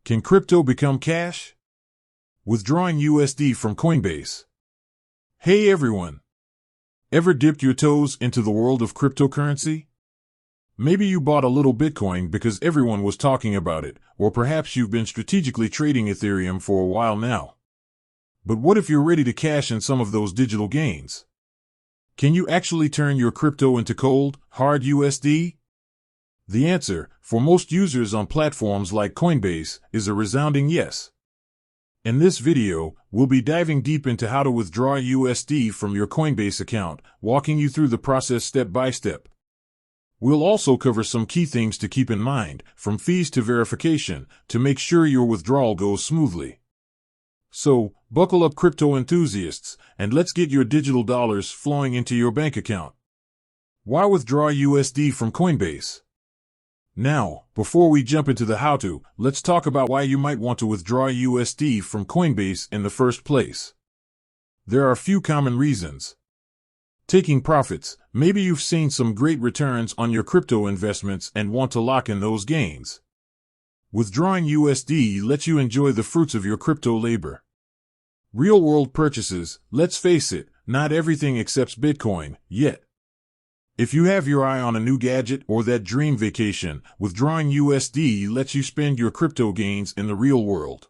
Can crypto become cash? Withdrawing USD from Coinbase. Hey everyone! Ever dipped your toes into the world of cryptocurrency? Maybe you bought a little Bitcoin because everyone was talking about it, or perhaps you've been strategically trading Ethereum for a while now. But what if you're ready to cash in some of those digital gains? Can you actually turn your crypto into cold, hard USD? The answer, for most users on platforms like Coinbase, is a resounding yes. In this video, we'll be diving deep into how to withdraw USD from your Coinbase account, walking you through the process step by step. We'll also cover some key things to keep in mind, from fees to verification, to make sure your withdrawal goes smoothly. So, buckle up crypto enthusiasts, and let's get your digital dollars flowing into your bank account. Why withdraw USD from Coinbase? Now, before we jump into the how-to, let's talk about why you might want to withdraw USD from Coinbase in the first place. There are a few common reasons. Taking profits. Maybe you've seen some great returns on your crypto investments and want to lock in those gains. Withdrawing USD lets you enjoy the fruits of your crypto labor. Real-world purchases. Let's face it, not everything accepts Bitcoin, yet. If you have your eye on a new gadget or that dream vacation, withdrawing USD lets you spend your crypto gains in the real world.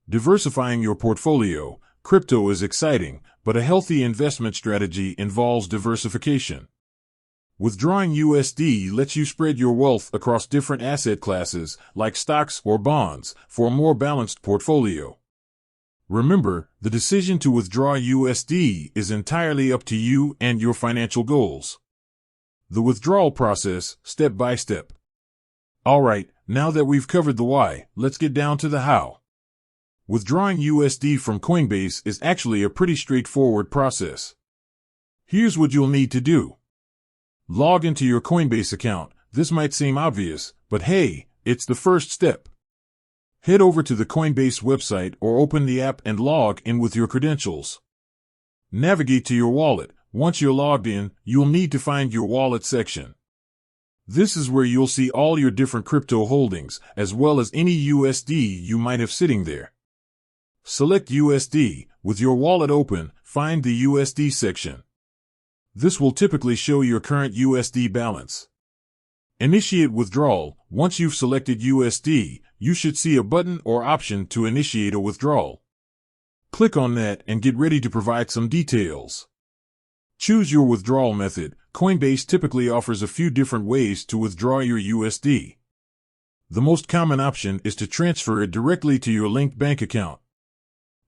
Diversifying your portfolio. Crypto is exciting, but a healthy investment strategy involves diversification. Withdrawing USD lets you spread your wealth across different asset classes, like stocks or bonds, for a more balanced portfolio. Remember, the decision to withdraw USD is entirely up to you and your financial goals. The withdrawal process, step by step. Alright, now that we've covered the why, let's get down to the how. Withdrawing USD from Coinbase is actually a pretty straightforward process. Here's what you'll need to do. Log into your Coinbase account. This might seem obvious, but hey, it's the first step. Head over to the Coinbase website or open the app and log in with your credentials. Navigate to your wallet. Once you're logged in, you'll need to find your wallet section. This is where you'll see all your different crypto holdings, as well as any USD you might have sitting there. Select USD. With your wallet open, find the USD section. This will typically show your current USD balance. Initiate withdrawal. Once you've selected USD, you should see a button or option to initiate a withdrawal. Click on that and get ready to provide some details. Choose your withdrawal method. Coinbase typically offers a few different ways to withdraw your USD. The most common option is to transfer it directly to your linked bank account.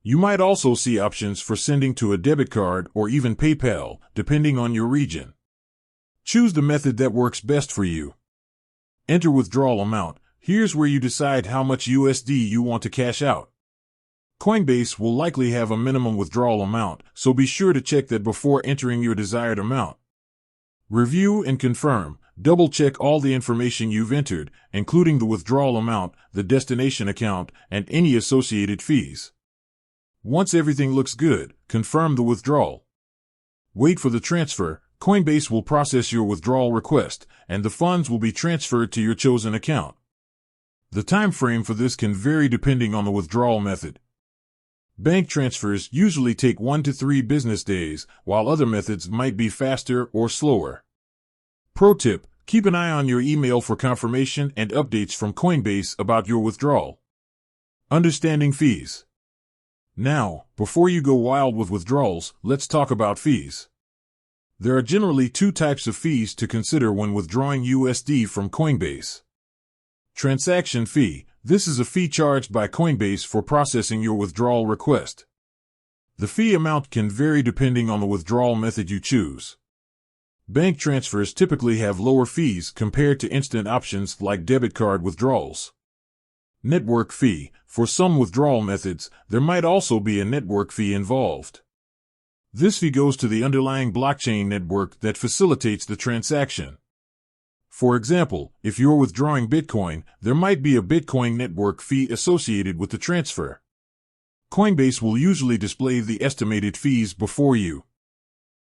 You might also see options for sending to a debit card or even PayPal, depending on your region. Choose the method that works best for you. Enter withdrawal amount. Here's where you decide how much USD you want to cash out. Coinbase will likely have a minimum withdrawal amount, so be sure to check that before entering your desired amount. Review and confirm. Double-check all the information you've entered, including the withdrawal amount, the destination account, and any associated fees. Once everything looks good, confirm the withdrawal. Wait for the transfer. Coinbase will process your withdrawal request, and the funds will be transferred to your chosen account. The time frame for this can vary depending on the withdrawal method. Bank transfers usually take 1 to 3 business days, while other methods might be faster or slower. Pro tip: keep an eye on your email for confirmation and updates from Coinbase about your withdrawal. Understanding fees. Now, before you go wild with withdrawals, let's talk about fees. There are generally 2 types of fees to consider when withdrawing USD from Coinbase. Transaction fee. This is a fee charged by Coinbase for processing your withdrawal request. The fee amount can vary depending on the withdrawal method you choose. Bank transfers typically have lower fees compared to instant options like debit card withdrawals. Network fee. For some withdrawal methods, there might also be a network fee involved. This fee goes to the underlying blockchain network that facilitates the transaction. For example, if you're withdrawing Bitcoin, there might be a Bitcoin network fee associated with the transfer. Coinbase will usually display the estimated fees before you.